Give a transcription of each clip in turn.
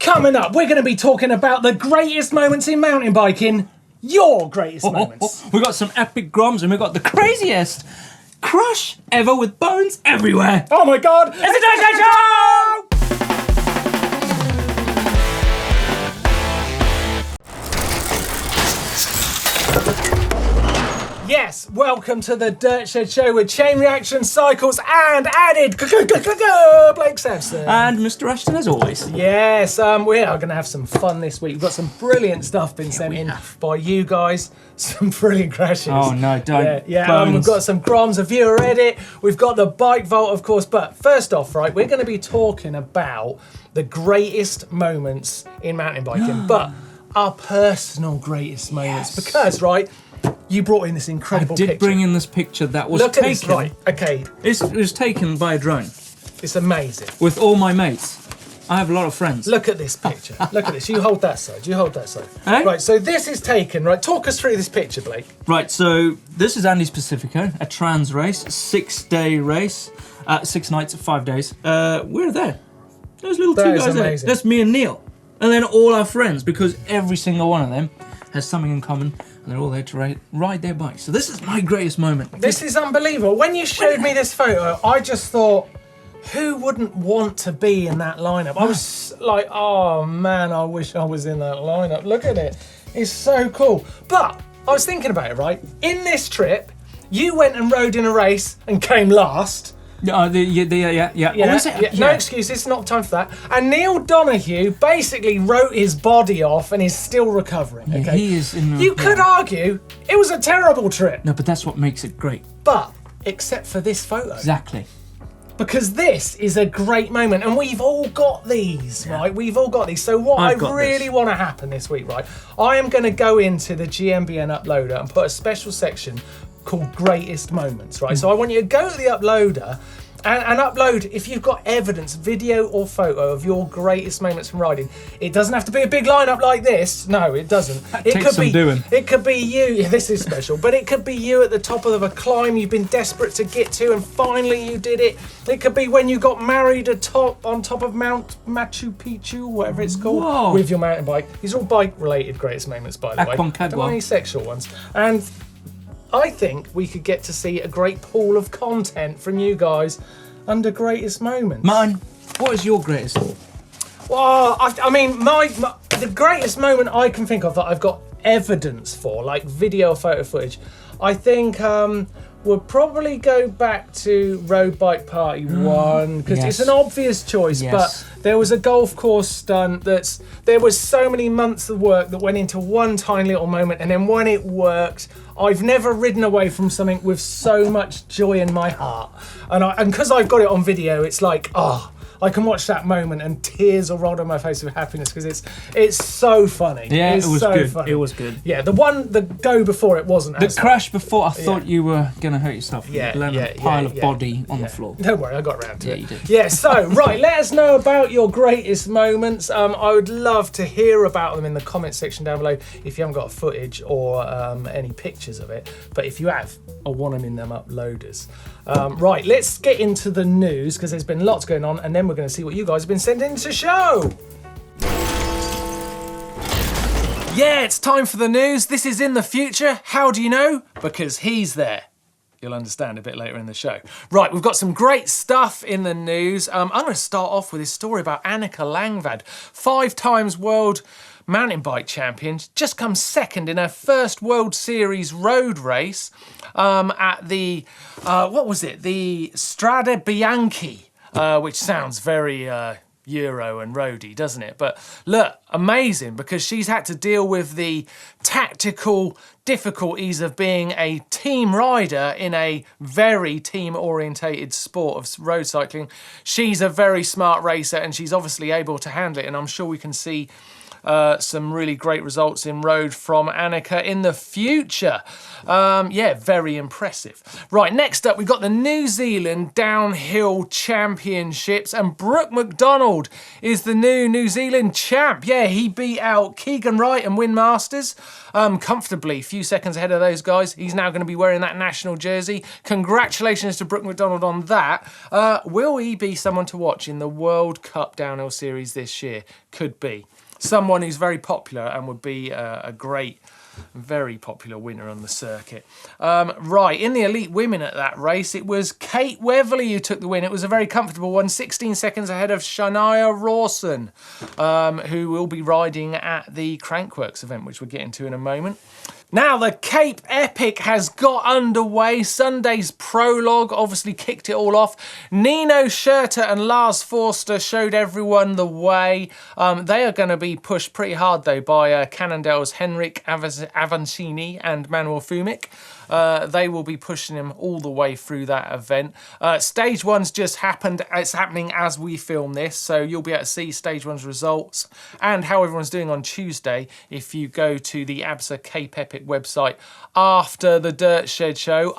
Coming up, we're going to be talking about the greatest moments in mountain biking. Your greatest moments. We got some epic groms and we got the craziest crush ever with bones everywhere. Oh my God! It's a Tangiers show! Yes, welcome to the Dirt Shed Show with chain reaction cycles and added Blake Sampson. And Mr. Ashton as always. Yes, we are going to have some fun this week. We've got some brilliant stuff been sent in by you guys. Some brilliant crashes. Oh no, don't. Yeah, we've got some groms, a viewer edit. We've got the bike vault, of course. But first off, right, we're going to be talking about the greatest moments in mountain biking, but our personal greatest moments. Because, right, you brought in this incredible picture. I did bring in this picture that was taken. Look at this, right, okay. It was taken by a drone. It's amazing. With all my mates. I have a lot of friends. Look at this picture. Look at this. You hold that side. You hold that side. Eh? Right, so this is taken, right, talk us through this picture, Blake. Right, so this is Andy's Pacifico, a trans race, 6-day race, 6 nights, 5 days. We're there. Those little two guys there. That's me and Neil. And then all our friends, because every single one of them has something in common. And they're all there to ride their bikes. So this is my greatest moment. This is unbelievable. When you showed me this photo, I just thought, who wouldn't want to be in that lineup? I was like, oh man, I wish I was in that lineup. Look at it. It's so cool. But I was thinking about it, right? In this trip, you went and rode in a race and came last. Yeah. No excuses, it's not time for that. And Neil Donahue basically wrote his body off and is still recovering. Yeah, okay? He is in the, You could argue it was a terrible trip. No, but that's what makes it great. But, except for this photo. Exactly. Because this is a great moment, and we've all got these, right? We've all got these. So what I really want to happen this week, right? I am going to go into the GMBN uploader and put a special section called Greatest Moments, right? So I want you to go to the uploader and upload, if you've got evidence, video or photo of your greatest moments from riding. It doesn't have to be a big lineup like this. No, it doesn't. It takes some doing. It could be you. Yeah, this is special, but it could be you at the top of a climb you've been desperate to get to, and finally you did it. It could be when you got married on top of Mount Machu Picchu, whatever it's called, with your mountain bike. These are all bike-related greatest moments, by the way. Don't want any sexual ones. And I think we could get to see a great pool of content from you guys under greatest moments. Mine, what is your greatest? Well, I mean, the greatest moment I can think of that I've got evidence for, like video, photo footage, I think we'll probably go back to Road Bike Party 1, because it's an obvious choice, but there was a golf course stunt there was so many months of work that went into one tiny little moment, and then when it worked, I've never ridden away from something with so much joy in my heart. And because I've got it on video, it's like, I can watch that moment and tears will roll down my face with happiness because it's so funny. Yeah, it was so good. Funny. It was good. Yeah, the go before it wasn't. The crash before, I thought you were going to hurt yourself. Pile of body on the floor. Don't worry, I got around to it. You did. Yeah, so, right, let us know about your greatest moments. I would love to hear about them in the comment section down below if you haven't got footage or any pictures of it. But if you have, I want them in them uploaders. Right, let's get into the news because there's been lots going on, and then we're going to see what you guys have been sending to show. Yeah, it's time for the news. This is in the future. How do you know? Because he's there. You'll understand a bit later in the show. Right, we've got some great stuff in the news. I'm going to start off with this story about Annika Langvad, 5 times world mountain bike champion, just come second in her first World Series road race at the, what was it? The Strade Bianche, which sounds very Euro and roady, doesn't it? But look, amazing, because she's had to deal with the tactical difficulties of being a team rider in a very team-orientated sport of road cycling. She's a very smart racer and she's obviously able to handle it, and I'm sure we can see some really great results in road from Annika in the future. Yeah, very impressive. Right, next up, we've got the New Zealand Downhill Championships, and Brooke McDonald is the New Zealand champ. Yeah, he beat out Keegan Wright and Win Masters comfortably, a few seconds ahead of those guys. He's now going to be wearing that national jersey. Congratulations to Brooke McDonald on that. Will he be someone to watch in the World Cup Downhill Series this year? Could be. Someone who's very popular and would be a great, very popular winner on the circuit. Right, in the elite women at that race, it was Kate Weatherly who took the win. It was a very comfortable one, 16 seconds ahead of Shania Rawson, who will be riding at the Crankworx event, which we'll get into in a moment. Now, the Cape Epic has got underway. Sunday's prologue obviously kicked it all off. Nino Schurter and Lars Forster showed everyone the way. They are going to be pushed pretty hard, though, by Cannondale's Henrik Avancini and Manuel Fumic. They will be pushing him all the way through that event. Stage 1's just happened. It's happening as we film this, so you'll be able to see Stage 1's results and how everyone's doing on Tuesday if you go to the ABSA Cape Epic website after the Dirt Shed show.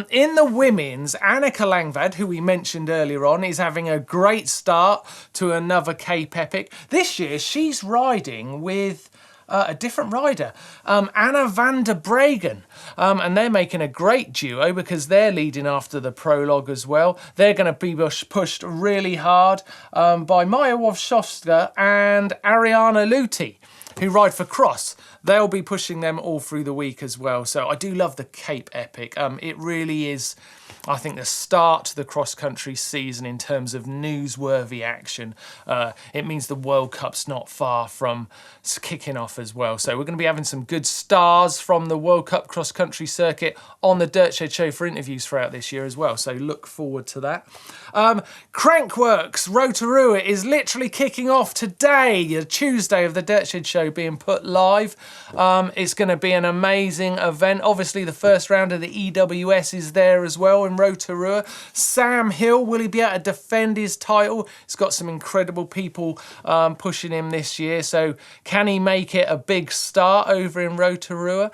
In the women's, Annika Langvad, who we mentioned earlier on, is having a great start to another Cape Epic. This year, she's riding with a different rider, Anna van der Bregen, and they're making a great duo because they're leading after the prologue as well. They're going to be pushed really hard by Maya Wawschowska and Ariana Luti, who ride for Cross. They'll be pushing them all through the week as well. So I do love the Cape Epic. It really is, I think, the start to the cross-country season in terms of newsworthy action. It means the World Cup's not far from kicking off as well. So we're going to be having some good stars from the World Cup cross-country circuit on the Dirt Shed show for interviews throughout this year as well. So look forward to that. Crankworx Rotorua is literally kicking off today, Tuesday of the Dirt Shed show being put live. It's going to be an amazing event. Obviously, the first round of the EWS is there as well in Rotorua. Sam Hill, will he be able to defend his title? He's got some incredible people pushing him this year, so can he make it a big start over in Rotorua?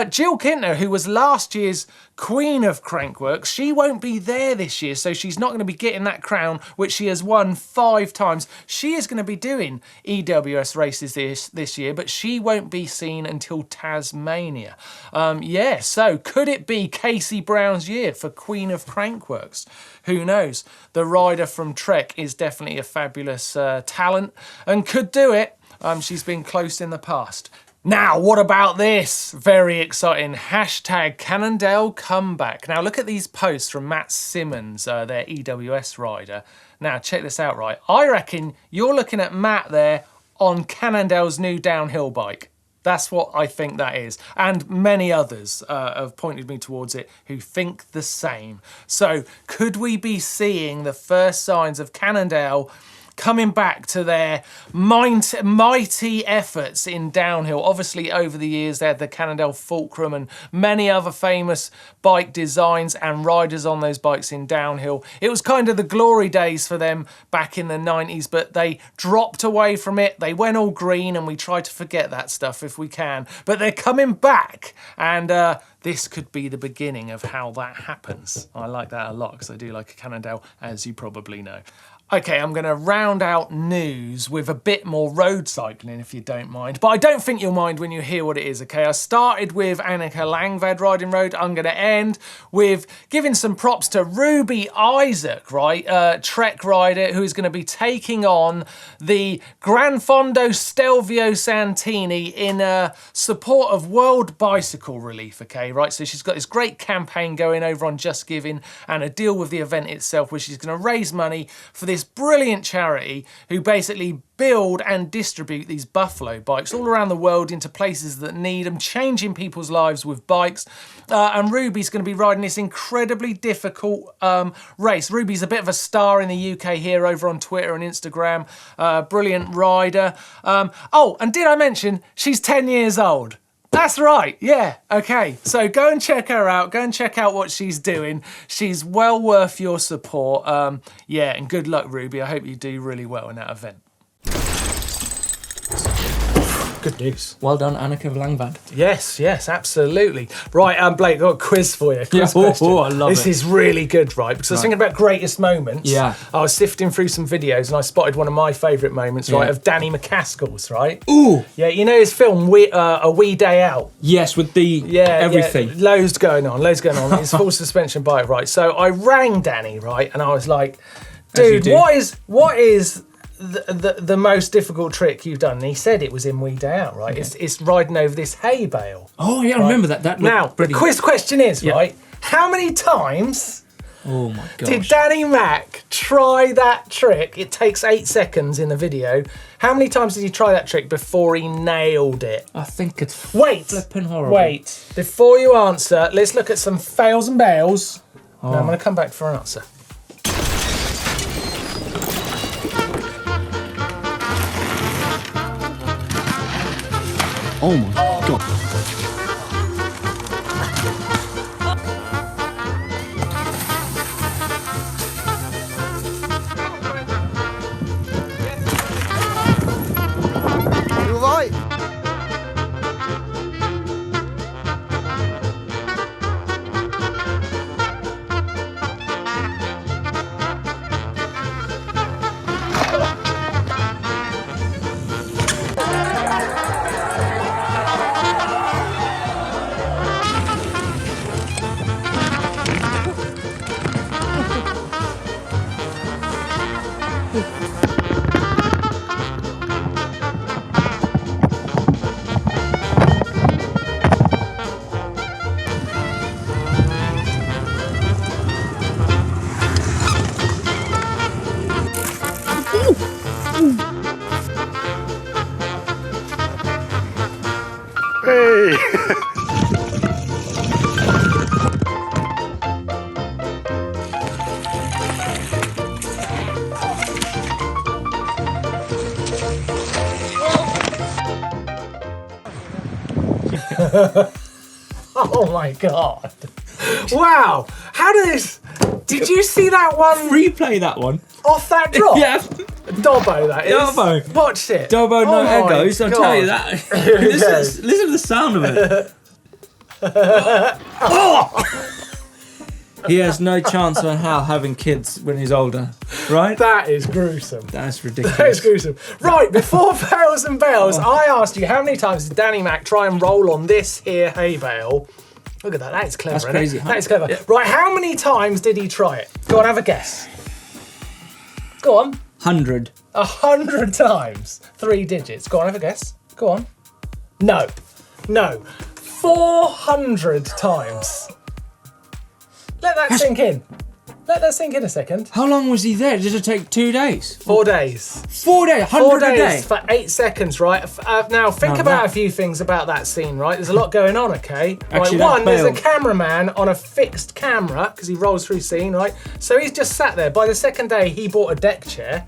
Jill Kintner, who was last year's Queen of Crankworx, she won't be there this year, so she's not going to be getting that crown, which she has won 5 times. She is going to be doing EWS races this year, but she won't be seen until Tasmania. Yeah, so could it be Casey Brown's year for Queen of Crankworx? Who knows? The rider from Trek is definitely a fabulous talent and could do it. She's been close in the past. Now, what about this? Very exciting. Hashtag Cannondale comeback. Now, look at these posts from Matt Simmons, their EWS rider. Now, check this out, right? I reckon you're looking at Matt there on Cannondale's new downhill bike. That's what I think that is. And many others have pointed me towards it who think the same. So, could we be seeing the first signs of Cannondale coming back to their mighty efforts in downhill? Obviously, over the years, they had the Cannondale Fulcrum and many other famous bike designs and riders on those bikes in downhill. It was kind of the glory days for them back in the 90s, but they dropped away from it. They went all green, and we try to forget that stuff if we can. But they're coming back, and this could be the beginning of how that happens. I like that a lot because I do like a Cannondale, as you probably know. Okay, I'm going to round out news with a bit more road cycling, if you don't mind. But I don't think you'll mind when you hear what it is, okay? I started with Annika Langvad riding road. I'm going to end with giving some props to Ruby Isaac, right? Trek rider who is going to be taking on the Gran Fondo Stelvio Santini in support of World Bicycle Relief, okay, right? So she's got this great campaign going over on Just Giving and a deal with the event itself where she's going to raise money for this brilliant charity who basically build and distribute these buffalo bikes all around the world into places that need them, changing people's lives with bikes. And Ruby's going to be riding this incredibly difficult race. Ruby's a bit of a star in the UK here over on Twitter and Instagram. Brilliant rider. Oh, and did I mention she's 10 years old? That's right, yeah, okay. So go and check her out, go and check out what she's doing. She's well worth your support. Yeah, and good luck, Ruby. I hope you do really well in that event. good news. Well done, Anneke Langvad. Yes, absolutely. Right, Blake, got a quiz for you. Yeah, I love this it. is really good, right? Because I was thinking about greatest moments. Yeah. I was sifting through some videos and I spotted one of my favourite moments, right, of Danny McCaskill's, right? Ooh. Yeah, you know his film, A Wee Day Out? Yes, with the everything. Yeah, loads going on. It's full suspension bike, right? So I rang Danny, right, and I was like, dude, what is the most difficult trick you've done? And he said it was in Wee Day Out, right? Okay. It's riding over this hay bale. Oh yeah, I remember that. Now, the quiz question is, right, how many times did Danny Mac try that trick? It takes 8 seconds in the video. How many times did he try that trick before he nailed it? I think it's flipping horrible. Wait, before you answer, let's look at some fails and bails. Now I'm going to come back for an answer. Oh my God. You all right? Hey! Oh my God. Wow. How did you see that one? Replay that one. Off that drop? Yeah. Dobbo, that is. Dobbo. Watch it. Dobbo, no egos, I'll tell you God. that. listen to the sound of it. He has no chance on how having kids when he's older, right? That is gruesome. That's ridiculous. That is gruesome. Right, before fails and bails, I asked you how many times did Danny Mac try and roll on this here hay bale? Look at that, that is clever. That's crazy, huh? That is clever. Yeah. Right, how many times did he try it? Go on, have a guess. Go on. 100. 100 times. 3 digits. Go on, have a guess. Go on. No. 400 times. Let that sink in. Let that sink in a second. How long was he there? Did it take 2 days? 4 days. 4 days, 100 4 a day. days for 8 seconds, right? Now think about a few things about that scene, right? There's a lot going on, okay? Actually, right, one, there's a bailed. cameraman on a fixed camera because he rolls through scene, right? So he's just sat there. By the second day, he bought a deck chair.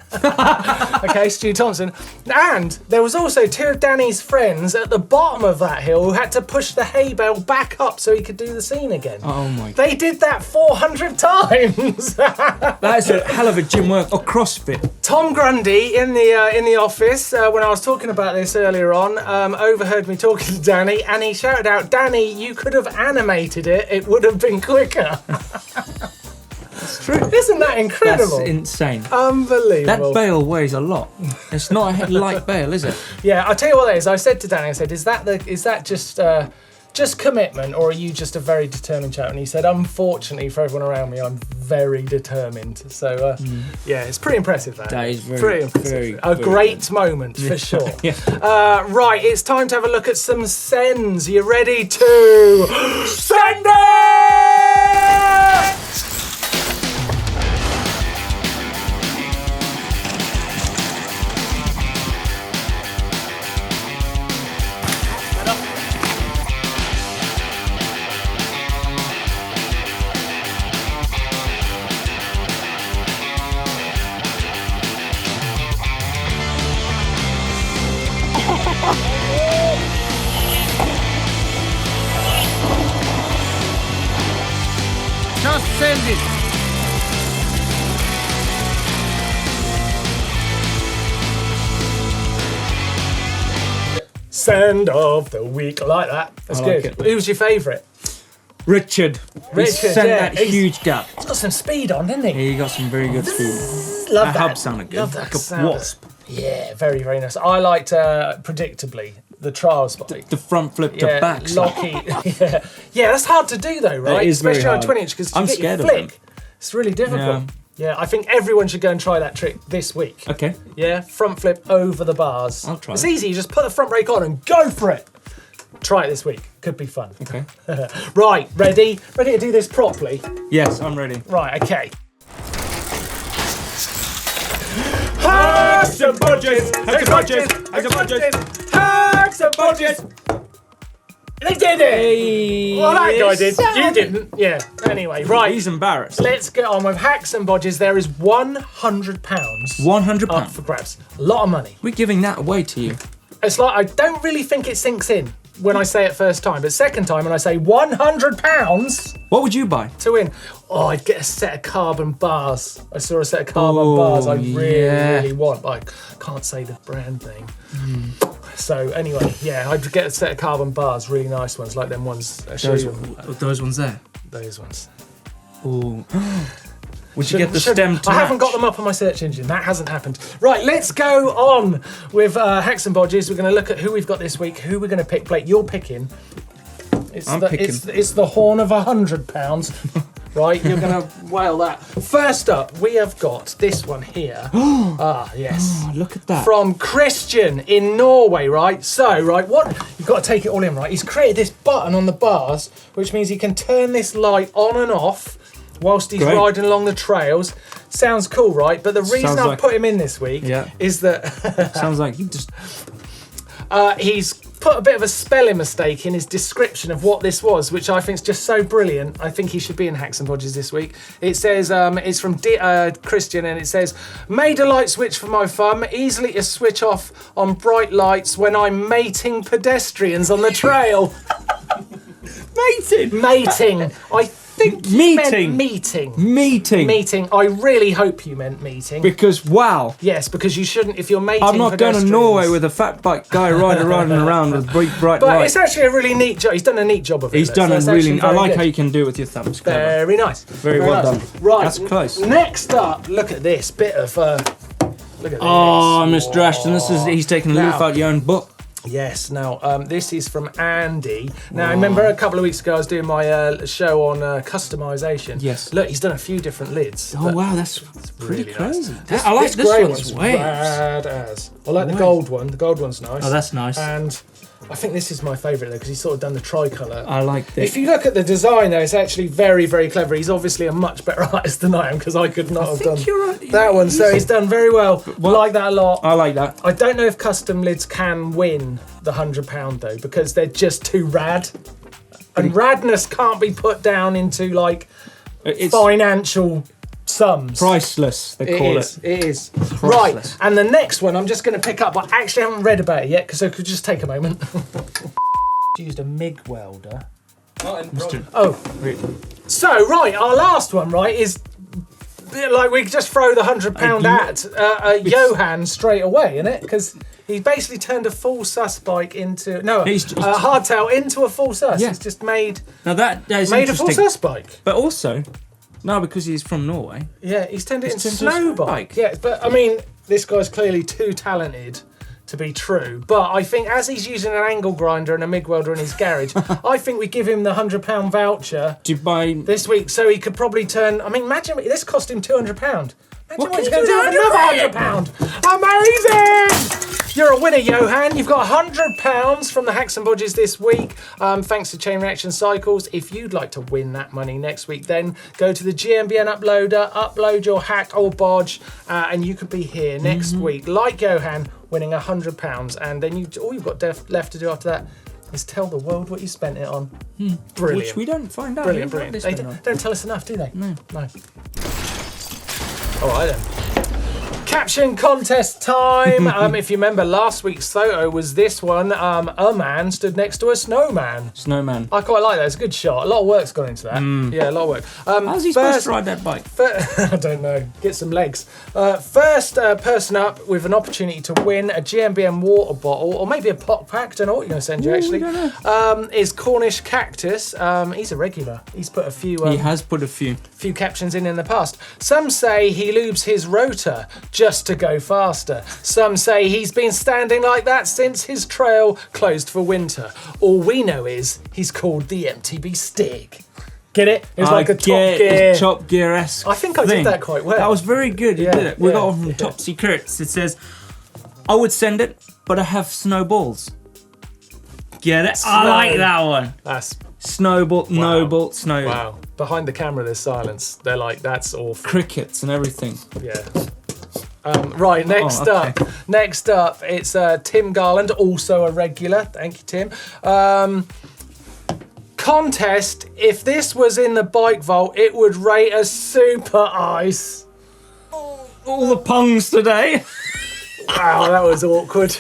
Okay, Stu Thompson. And there was also 2 of Danny's friends at the bottom of that hill who had to push the hay bale back up so he could do the scene again. Oh my God. They did that 400 times. That's a hell of a gym work, or CrossFit. Tom Grundy in the office when I was talking about this earlier on overheard me talking to Danny and he shouted out, "Danny, you could have animated it. It would have been quicker." That's true. Isn't that incredible? That's insane. Unbelievable. That bale weighs a lot. It's not a light bale, is it? Yeah, I'll tell you what that is. I said to Danny, I said, "Is that just commitment, or are you just a very determined chap?" And he said, "Unfortunately for everyone around me, I'm very determined." So yeah, it's pretty impressive. That is pretty impressive. A great moment for sure. Yeah. Right, it's time to have a look at some sends. You ready to send it? Just send it. Send of the week. I like that. That's like good. it. Who was your favourite? Richard. He sent that huge gap. He's got some speed on, didn't he? He got some very good speed. Love That that. hub sounded good. Love that Like a sound. wasp. Yeah, very, very nice. I liked, predictably, the trial spike. The front flip to back. Locky. Yeah, that's hard to do though, right? It is very Especially on a hard. 20-inch because I'm you get scared your of them. flick. It's really difficult. Yeah, I think everyone should go and try that trick this week. Okay. Yeah, front flip over the bars. I'll try It's it. easy. You just put the front brake on and go for it. Try it this week. Could be fun. Okay. Right, ready? Ready to do this properly? Yes, I'm ready. Right, okay. Hacks and budgets! Hacks and budgets! Hacks and budgets! Hacks and budgets! They did it! Hey, Well, that guy did. You didn't. Yeah. Anyway, right. He's embarrassed. Let's get on with hacks and bodges. There is £100 £100. up for grabs. A lot of money. We're giving that away to you. It's like, I don't really think it sinks in when I say it first time, but second time when I say £100 What would you buy? to win, oh, I'd get a set of carbon bars. I saw a set of carbon bars I really want. I can't say the brand name. So anyway, yeah, I'd get a set of carbon bars, really nice ones, like them ones. Those ones there. Those ones. Ooh. Would you get the stem to I haven't got match? them up on my search engine. That hasn't happened. Right, let's go on with hacks and bodges. We're going to look at who we've got this week, who we're going to pick. Blake, you're picking. I'm picking. It's the horn of £100. Right, you're going to whale that. First up, we have got this one here. Yes. Oh, look at that. From Christian in Norway, right? So, right, what you've got to take it all in, right? He's created this button on the bars, which means he can turn this light on and off whilst he's riding along the trails. Sounds cool, right? But the reason I've put him in this week is that sounds like you just he's put a bit of a spelling mistake in his description of what this was, which I think is just so brilliant. I think he should be in Hacks and Bodges this week. It says, it's from Christian, and it says, made a light switch for my thumb, easily to switch off on bright lights when I'm mating pedestrians on the trail. Mating. I think you meant meeting. Meeting. I really hope you meant meeting. Because wow. Yes, because you shouldn't if you're mating. I'm not going to Norway with a fat bike guy riding around with bright But lights. it's actually a really neat job. He's done a neat job of it. He's done a really. I like how you can do it with your thumbs. Clever. Very nice. Very well done. Right. That's close. Next up, look at this bit of. Look at this. Oh, Mr. Ashton, he's taking a leaf out your own book. Yes. Now, this is from Andy. Now, I remember a couple of weeks ago I was doing my show on customization. Yes. Look, he's done a few different lids. Oh wow, that's pretty really crazy. Nice. I like this grey one's waves. Rad as. I like the gold one. The gold one's nice. Oh, that's nice. And I think this is my favourite though because he's sort of done the tricolour. I like this. If you look at the design though, it's actually very, very clever. He's obviously a much better artist than I am because I could not have done that one. So he's done very well. I like that a lot. I like that. I don't know if custom lids can win the £100 though because they're just too rad. And radness can't be put down into like financial sums. Priceless, they call it. It is. Priceless. Right, and the next one I'm just going to pick up. I actually haven't read about it yet because I could just take a moment. Used a MIG welder. So, right, our last one, right, is like we could just throw the £100 at Johan straight away, innit? Because he basically turned a full sus bike into a hardtail into a full sus. Yeah. He's just made that is a full sus bike. But also, now because he's from Norway. Yeah, he's turned it into a turned snow into a bike. bike. Yeah, but I mean, this guy's clearly too talented to be true. But I think as he's using an angle grinder and a MIG welder in his garage, I think we give him the £100 voucher to buy this week, so he could probably turn. I mean, imagine this cost him £200. Imagine what he's going to do with another £100. Amazing! You're a winner, Johan. You've got £100 from the Hacks and Bodges this week, thanks to Chain Reaction Cycles. If you'd like to win that money next week, then go to the GMBN uploader, upload your hack or bodge, and you could be here next week, like Johan, winning £100. And then all you've got left to do after that is tell the world what you spent it on. Brilliant. Which we don't find out. Brilliant. They don't tell us enough, do they? No. All right then. Caption contest time. If you remember, last week's photo was this one. A man stood next to a snowman. Snowman. I quite like that. It's a good shot. A lot of work's gone into that. Yeah, a lot of work. How's he supposed to ride that bike? I don't know. Get some legs. First person up with an opportunity to win a GMBM water bottle, or maybe a pot pack. Don't know what you're going to send you, actually. Is Cornish Cactus. He's a regular. He's put a few. He has put a few captions in the past. Some say he lubes his rotor just to go faster. Some say he's been standing like that since his trail closed for winter. All we know is he's called the MTB Stig. Get it? It's like a Top Gear-esque I think I did that quite well. That was very good. You did it. We got one from Top Secrets. It says, I would send it, but I have snowballs. Get it? I like that one. That's snowball, no-ball, snow. Wow. Behind the camera, there's silence. They're like, that's awful. Crickets and everything. Yeah. Right, next up, it's Tim Garland, also a regular. Thank you, Tim. Contest, if this was in the bike vault, it would rate as super ice. All the pungs today. Wow, that was awkward.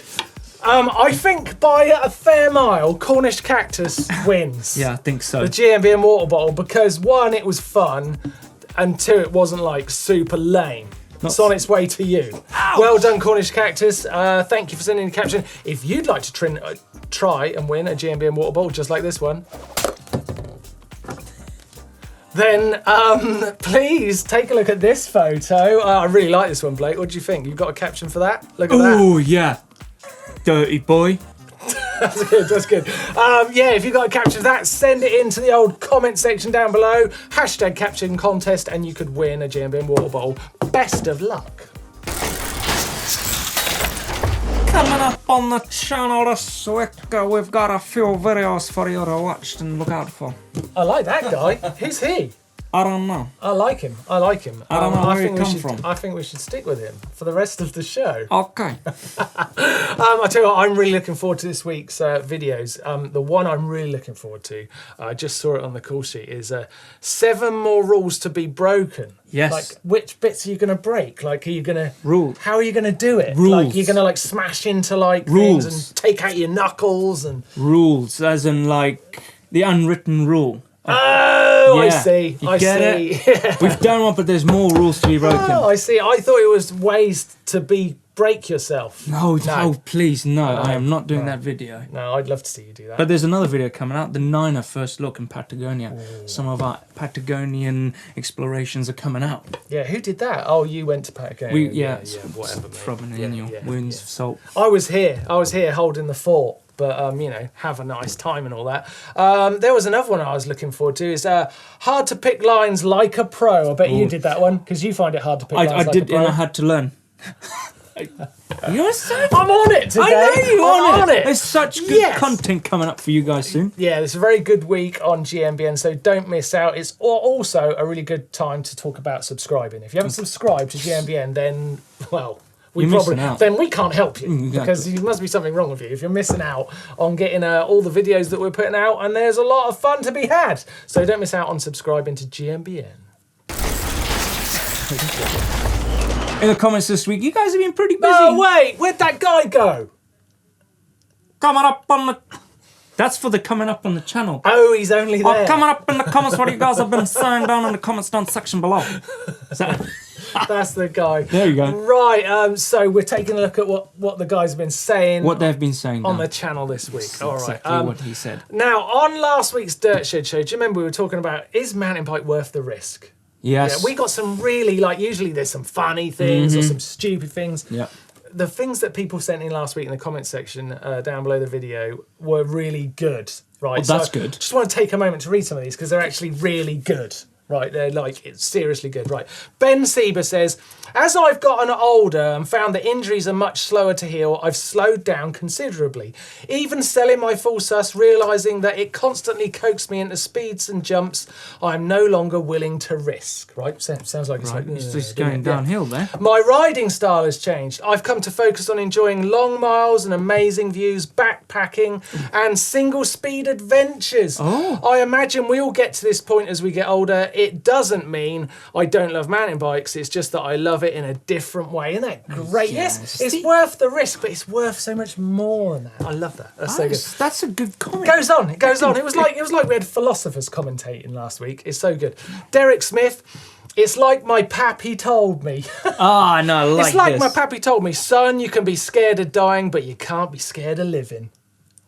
I think by a fair mile, Cornish Cactus wins. Yeah, I think so. The GMBM water bottle, because one, it was fun, and two, it wasn't like super lame. It's on its way to you. Ouch. Well done, Cornish Cactus. Thank you for sending the caption. If you'd like to try and win a GMBM water bottle just like this one, then please take a look at this photo. I really like this one, Blake. What do you think? You've got a caption for that? Look at that. Oh, yeah. Dirty boy. That's good, that's good. Yeah, if you've got a caption of that, send it into the old comment section down below. Hashtag Caption Contest, and you could win a GMBM water bottle. Best of luck. Coming up on the channel this week, we've got a few videos for you to watch and look out for. I like that guy. Who's he? I don't know. I like him. I don't know where he come from. I think we should stick with him for the rest of the show. Okay. I tell you what, I'm really looking forward to this week's videos. The one I'm really looking forward to, I just saw it on the call sheet, is 7 more rules to be broken. Yes. Like, which bits are you going to break? Like, are you going to... Rules. How are you going to do it? Rules. Like, you're going to, like, smash into, like, rules. things and take out your knuckles and... Rules, as in, like, the unwritten rule. Oh, yeah. I see. You get it? We've done one, but there's more rules to be broken. Oh, I see. I thought it was ways to break yourself. No, please, no. I am not doing that video. No, I'd love to see you do that. But there's another video coming out, the 9er first look in Patagonia. Ooh. Some of our Patagonian explorations are coming out. Yeah, who did that? Oh, you went to Patagonia. Yeah, whatever. Throbbing in your wounds, salt. I was here holding the fort. But, you know, have a nice time and all that. There was another one I was looking forward to. Is hard to pick lines like a pro. I bet you did that one, because you find it hard to pick lines like a pro. I did, and I had to learn. You're so... I'm on it today. I know you're on it. There's such good content coming up for you guys soon. Yeah, it's a very good week on GMBN, so don't miss out. It's also a really good time to talk about subscribing. If you haven't subscribed to GMBN, then, well... Then we can't help you, because there must be something wrong with you if you're missing out on getting all the videos that we're putting out, and there's a lot of fun to be had. So don't miss out on subscribing to GMBN. In the comments this week, you guys have been pretty busy. Oh, wait, where'd that guy go? Coming up on the... That's for the coming up on the channel. Oh, he's only there. Coming up in the comments what you guys have been saying down in the comments down section below. That's the guy. There you go. Right, so we're taking a look at what the guys have been saying. What they've been saying on the channel this week. All right. Exactly what he said. Now, on last week's Dirt Shed show, do you remember we were talking about, is mountain bike worth the risk? Yes. Yeah, we got some really, like, usually there's some funny things or some stupid things. Yeah. The things that people sent in last week in the comment section down below the video were really good, right? Well, that's good. Just want to take a moment to read some of these because they're actually really good. Right, they're like, it's seriously good. Right, Ben Sieber says, as I've gotten older and found that injuries are much slower to heal, I've slowed down considerably. Even selling my full sus, realising that it constantly coaxed me into speeds and jumps, I'm no longer willing to risk. Right, sounds like it's like... It's just going downhill there. My riding style has changed. I've come to focus on enjoying long miles and amazing views, backpacking and single speed adventures. Oh. I imagine we all get to this point as we get older. it doesn't mean I don't love mountain bikes. It's just that I love it in a different way. Isn't that great? Yes, it's worth the risk, but it's worth so much more than that. I love that. That's so good. That's a good comment. It goes on. It goes on. It was like we had philosophers commentating last week. It's so good. Derek Smith. It's like my pappy told me. Ah, no, I like It's like this. my pappy told me, son, you can be scared of dying, but you can't be scared of living.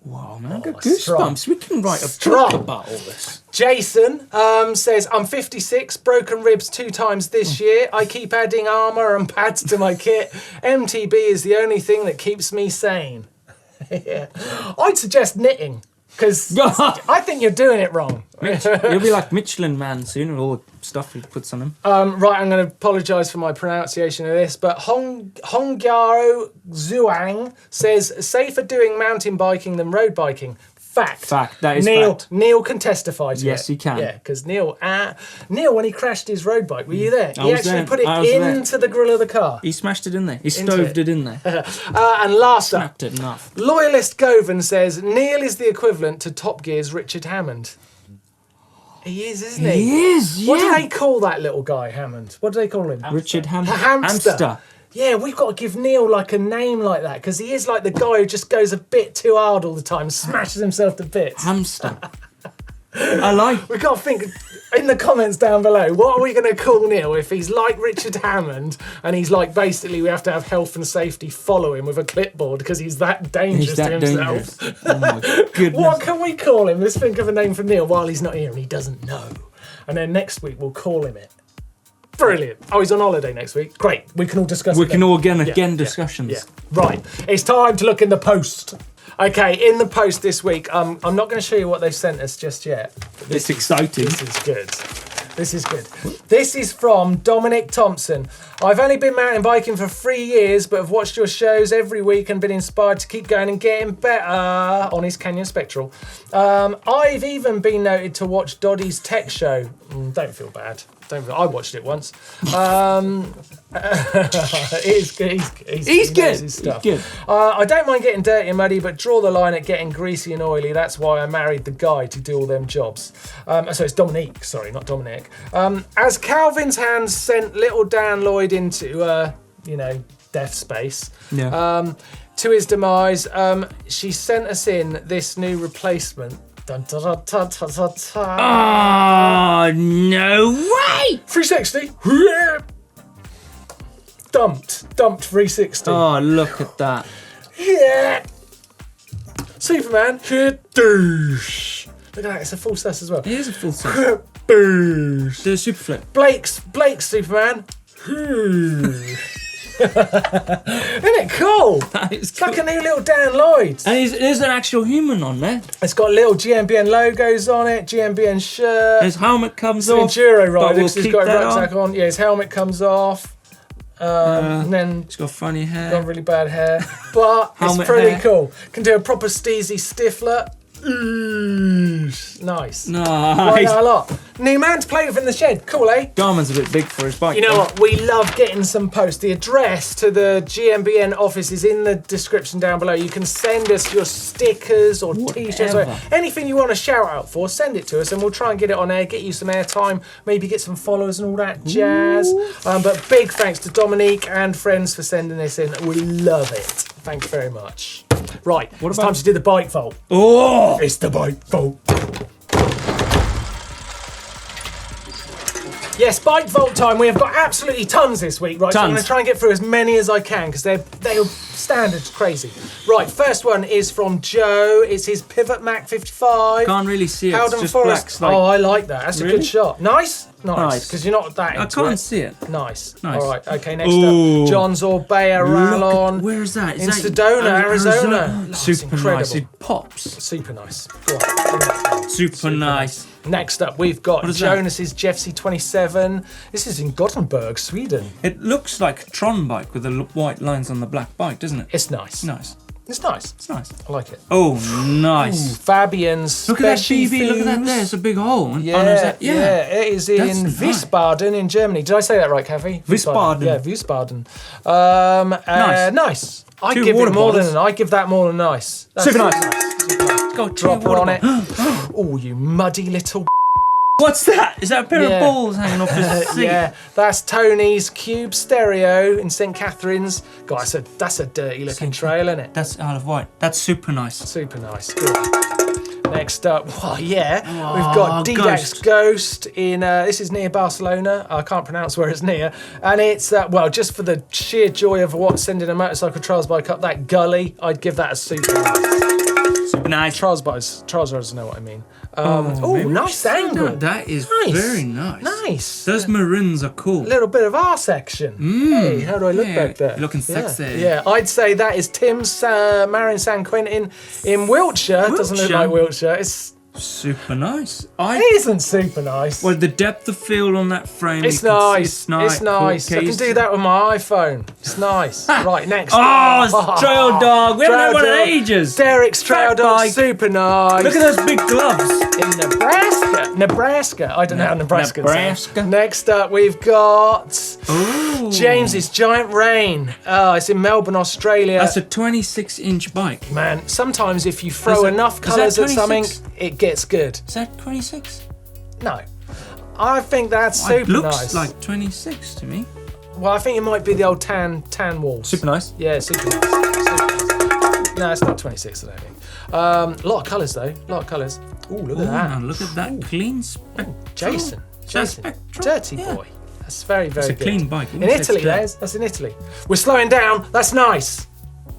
Wow, man, I've got strong. goosebumps. We can write a Strong. book about all this. Jason says, I'm 56, broken ribs 2 times this year. I keep adding armour and pads to my kit. MTB is the only thing that keeps me sane. Yeah. I'd suggest knitting, because I think you're doing it wrong. You'll be like Michelin Man soon with all the stuff he puts on him. Right, I'm going to apologise for my pronunciation of this, but Hongyaro Zhuang says, safer doing mountain biking than road biking. Fact. Fact, that is Neil, fact. Neil can testify to Yes, it. he can. Yeah, because Neil, when he crashed his road bike, were you there? I He was actually there. put it I was there. into the grill of the car. He smashed it in there. He stoved it in there. And last up, Snapped it enough. Loyalist Gauffin says, Neil is the equivalent to Top Gear's Richard Hammond. He is, isn't he? He is, What do yeah. they call that little guy, Hammond? What do they call him? Richard Hamster. Hamster. Yeah, we've got to give Neil like a name like that, because he is like the guy who just goes a bit too hard all the time, smashes himself to bits. Hamster. I like. We've got to think in the comments down below, what are we going to call Neil if he's like Richard Hammond and he's like, basically we have to have health and safety follow him with a clipboard because he's that dangerous He's that to himself. dangerous. Oh my goodness. What can we call him? Let's think of a name for Neil while he's not here and he doesn't know. And then next week we'll call him it. Brilliant. Oh, he's on holiday next week. Great. We can all discuss We it can then. all again discussions. Yeah. Right. It's time to look in the post. Okay, in the post this week, I'm not going to show you what they've sent us just yet. It's exciting. This is good. This is good. This is from Dominic Thompson. I've only been mountain biking for 3 years, but have watched your shows every week and been inspired to keep going and getting better on his Canyon Spectral. I've even been noted to watch Doddy's tech show. Don't feel bad. I watched it once. He's good. He knows his stuff. He's good. I don't mind getting dirty and muddy, but draw the line at getting greasy and oily. That's why I married the guy to do all them jobs. So it's Dominique, sorry, not Dominic. As Calvin's hands sent little Dan Lloyd into, death space, to his demise, she sent us in this new replacement. Dun, dun, dun, dun, dun, dun, dun. Oh, no way! 360. Dumped 360. Oh, look at that. Yeah. Superman. Douche. Look at that, it's a full sus as well. It is a full size. Boosh. Do a super flip. Blake's Superman. Isn't it cool? That is It's like a new little Dan Lloyd. And there's an actual human on there. It's got little GMBN logos on it, GMBN shirt. His helmet comes It's an off. enduro but rider we'll because he's keep got a that rucksack on. Yeah, his helmet comes off. And then He's got funny got hair. really bad hair. But it's Helmet pretty hair. cool. Can do a proper steezy stifler. Nice. Nice. Like that a lot. New man to play with in the shed. Cool, eh? Garmin's a bit big for his bike. You know though. what? We love getting some posts. The address to the GMBN office is in the description down below. You can send us your stickers or t-shirts or Whatever. anything you want to shout out for. Send it to us and we'll try and get it on air, get you some airtime, maybe get some followers and all that jazz. But big thanks to Dominique and friends for sending this in. We love it. Thank you very much. Right, it's time to do the bike vault. Oh! It's the bike vault. Yes, bike vault time. We have got absolutely tons this week, right? So I'm Tons. going to try and get through as many as I can because they're standards crazy. Right, first one is from Joe. It's his Pivot Mac 55. Can't really see it. It's Howden just Forest. black. Oh, I like that. That's a Really? good shot. Nice. Nice. Because you're not that I into can't it. see it. Nice. Nice. All right. Okay. Next Ooh. up, John Zorbea Rallon. Where is that? Is in that Sedona, Arizona. Oh, it's Super incredible. nice. It pops. Super nice. Go on. Super nice. Next up, we've got What is that? Jonas's Jeff C27. This is in Gothenburg, Sweden. It looks like a Tron bike with the white lines on the black bike, doesn't it? It's nice. Nice. It's nice. It's nice. I like it. Oh, nice. Fabian's Look at that Speci BB. Look at that Fuse. there. It's a big hole. Yeah, Oh, no, is that- it is in That's nice. Wiesbaden in Germany. Did I say that right, Kathy? Wiesbaden. Yeah, Wiesbaden. Nice. Nice. I Two give water it more bottles. than I give that more than nice. That's Super nice. Super nice. Go Drop it on it. Oh, you muddy little. What's that? Is that a pair of balls hanging off his seat? Yeah, that's Tony's Cube Stereo in St Catherine's. God, that's a dirty looking trail, isn't it? That's Isle of Wight. That's super nice. Super nice. Good. Next up, we've got Didak's Ghost in, this is near Barcelona. I can't pronounce where it's near. And it's, well, just for the sheer joy of what sending a motorcycle trials bike up that gully, I'd give that a super nice. Super nice. Trials riders know what I mean. Nice angle. That is nice. Very nice. Nice. Those maroons are cool. A little bit of R section. Hey, how do I look back there? Looking sexy. Yeah, I'd say that is Tim's Marin San Quentin in Wiltshire. Doesn't look like Wiltshire. It's super nice. It isn't super nice. Well, the depth of field on that frame. It's nice. It's nice. Cool. I can do that with my iPhone. It's nice. Right, next. Oh, it's Trail Dog. We haven't had one in ages. Derek's Trail Dog. Super nice. Look at those big gloves. In Nebraska. I don't know how Nebraska. Nebraska. Next up, we've got James's Giant Rain. It's in Melbourne, Australia. That's a 26-inch bike. Man, sometimes if you throw enough colours at something, it gets good. Is that 26? No. I think that's super nice. Looks like 26 to me. Well, I think it might be the old tan walls. Super nice. Yeah, super nice. No, it's not 26, I don't think. A lot of colours though. A lot of colours. Ooh, look at that. Look at that clean spectrum. Jason. Spectrum. Dirty boy. That's very, very good. It's a clean bike. In Italy, that's in Italy. We're slowing down. That's nice.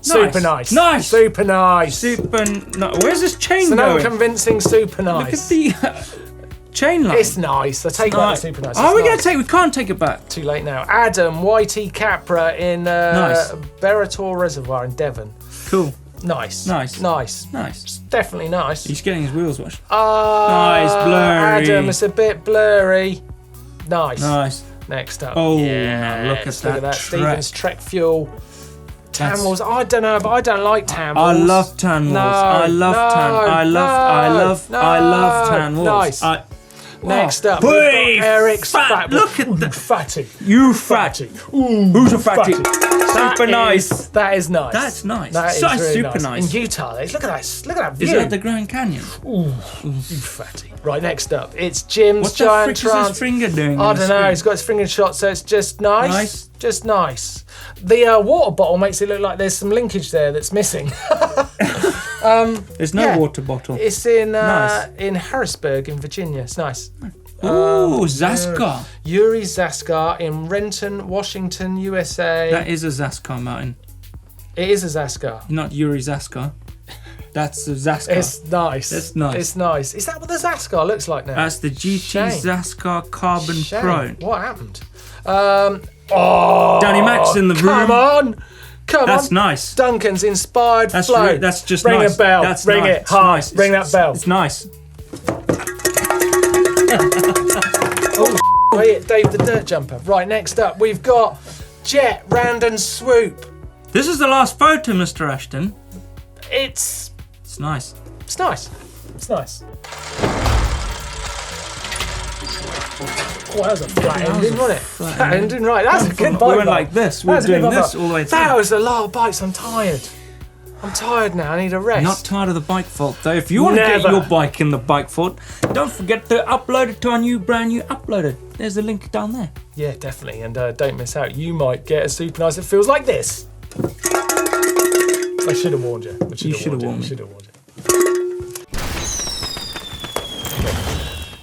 Super nice. Nice. Super nice. Super nice. Where's this chain so going? So convincing super nice. Look at the chain line. It's nice. I take back super nice. Oh, we're going to take. We can't take it back. Too late now. Adam, YT Capra in Berator Reservoir in Devon. Cool. Nice. Nice. Nice. Nice. It's definitely nice. He's getting his wheels washed. Nice, blurry. Adam, it's a bit blurry. Nice. Nice. Next up. Oh, yeah, look at that. Stevens Trek Fuel. Tan walls. I don't know, but I don't like tan walls. I love tan walls. I love tan walls. Nice. Next up, we've got Eric's fat. Look at that. Fatty. You fatty. Who's a fatty? Super nice. That is nice. That's nice. That is really super nice. In Utah, look at that. Look at that view. Is that the Grand Canyon? Ooh, you fatty. Right, next up, it's Jim's Giant Trans. What's his finger doing? I don't know. He's got his finger shot, so it's just nice. Just nice. The water bottle makes it look like there's some linkage there that's missing. There's no water bottle. It's in Harrisburg in Virginia. It's nice. Zaskar. Yuri Zaskar in Renton, Washington, USA. That is a Zaskar, Martin. It is a Zaskar. Not Yuri Zaskar. That's a Zaskar. It's nice. It's nice. It's nice. Is that what the Zaskar looks like now? That's the GT Zaskar Carbon Pro. What happened? Danny Mac's in the room. Come on. That's nice. Duncan's inspired flow. That's just Ring nice. a bell. That's Ring nice. it hard. Nice. Ring that bell. It's nice. Dave the Dirt Jumper. Right, next up, we've got Jet Random Swoop. This is the last photo, Mr. Ashton. It's nice. It's nice. It's nice. Oh, that was a flat ending, wasn't it? Flat ending, right. That's a good bike. We went like this. We were doing this all the way through. That was a lot of bikes. I'm tired. I'm tired now. I need a rest. Not tired of the bike fault, though. If you want to get your bike in the bike fault, don't forget to upload it to our brand new uploader. There's a link down there. Yeah, definitely. And don't miss out. You might get a super nice that feels like this. I should have warned you. You should have warned me.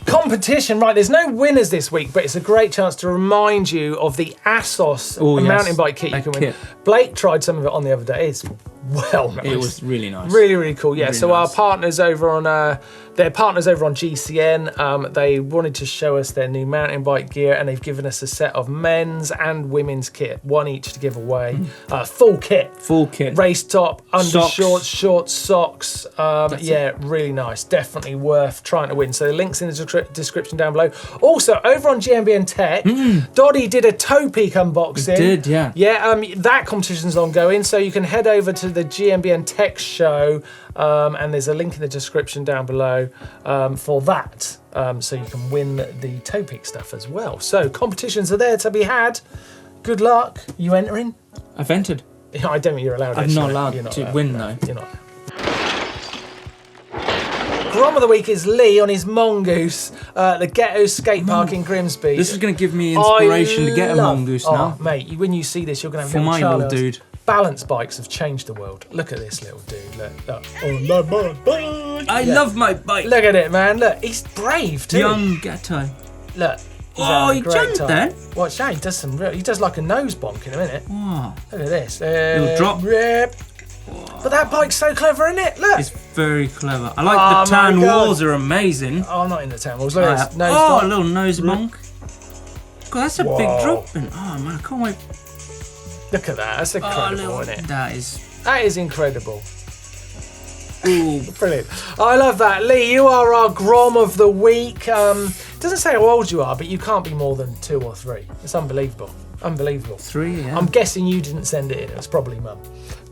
Competition, right, there's no winners this week, but it's a great chance to remind you of the Assos mountain bike kit you can win. Blake tried some of it on the other day. It's well nice. It was really nice. Really, really cool. Yeah, really so nice. our partners over on they're partners over on GCN. They wanted to show us their new mountain bike gear, and they've given us a set of men's and women's kit, one each to give away. Full kit. Full kit. Race top, undershorts, shorts, socks. Yeah, really nice. Definitely worth trying to win. So the link's in the description down below. Also, over on GMBN Tech, Doddy did a toe peak unboxing. He did, yeah. Yeah, that competition's ongoing, so you can head over to the GMBN Tech show, and there's a link in the description down below for that, so you can win the toe peak stuff as well. So competitions are there to be had. Good luck. You entering? I've entered. I don't think you're allowed. I'm not allowed to win though. You're not. Grom of the week is Lee on his Mongoose, the Ghetto Skate Park in Grimsby. This is going to give me inspiration to get a Mongoose now. Oh, mate, when you see this, you're going to have For my little dude. Balance bikes have changed the world. Look at this little dude. Look. Oh, love my bike. I love my bike. Look at it, man. Look, he's brave too. Young Ghetto. Look. Oh, he jumped then. Watch that. He does some. He does like a nose bonk in a minute. Oh. Look at this. Little drop. Rip. But that bike's so clever, isn't it? Look. It's very clever. I like the tan walls are amazing. Oh, I'm not in the tan walls. Look at this. Nose a bonk. little nose bonk. God, that's a big drop. And, oh man, I can't wait. Look at that. That's incredible, isn't it? That is incredible. Ooh. Brilliant. I love that. Lee, you are our Grom of the week. Doesn't say how old you are, but you can't be more than 2 or 3. It's unbelievable. Unbelievable. 3, yeah. I'm guessing you didn't send it in. It was probably Mum.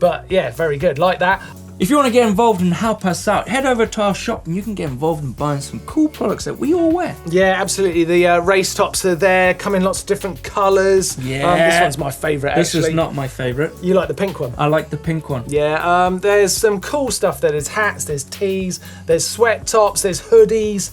But yeah, very good. Like that. If you want to get involved and help us out, head over to our shop and you can get involved in buying some cool products that we all wear. Yeah, absolutely. The race tops are there, come in lots of different colours. Yeah. This one's my favourite, actually. This is not my favourite. You like the pink one? I like the pink one. Yeah, there's some cool stuff there. There's hats, there's tees, there's sweat tops, there's hoodies.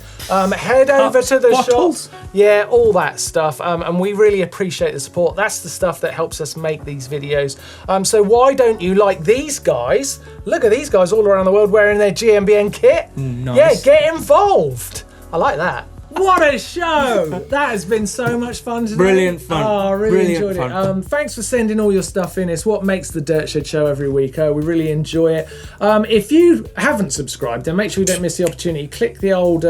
Head over to the bottles. shop. Yeah, all that stuff. And we really appreciate the support. That's the stuff that helps us make these videos. So why don't you like these guys? Look at these guys all around the world wearing their GMBN kit. Nice. Yeah, get involved. I like that. What a show! That has been so much fun today. Brilliant fun. Oh, I really Brilliant enjoyed fun. it. Thanks for sending all your stuff in. It's what makes the Dirt Shed show every week. We really enjoy it. If you haven't subscribed, then make sure you don't miss the opportunity. Click the old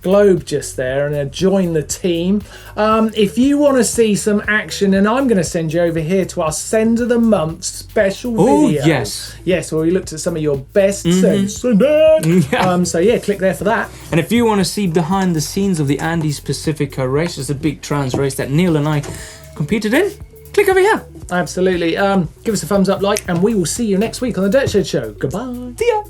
globe just there and join the team. If you want to see some action, and I'm going to send you over here to our Send of the Month special video. Yes, where we looked at some of your best sends. So yeah, click there for that. And if you want to see behind the scenes of the Andes Pacifica race, it's a big trans race that Neil and I competed in, click over here. Absolutely. Give us a thumbs up, like, and we will see you next week on the Dirt Shed show. Goodbye. See ya.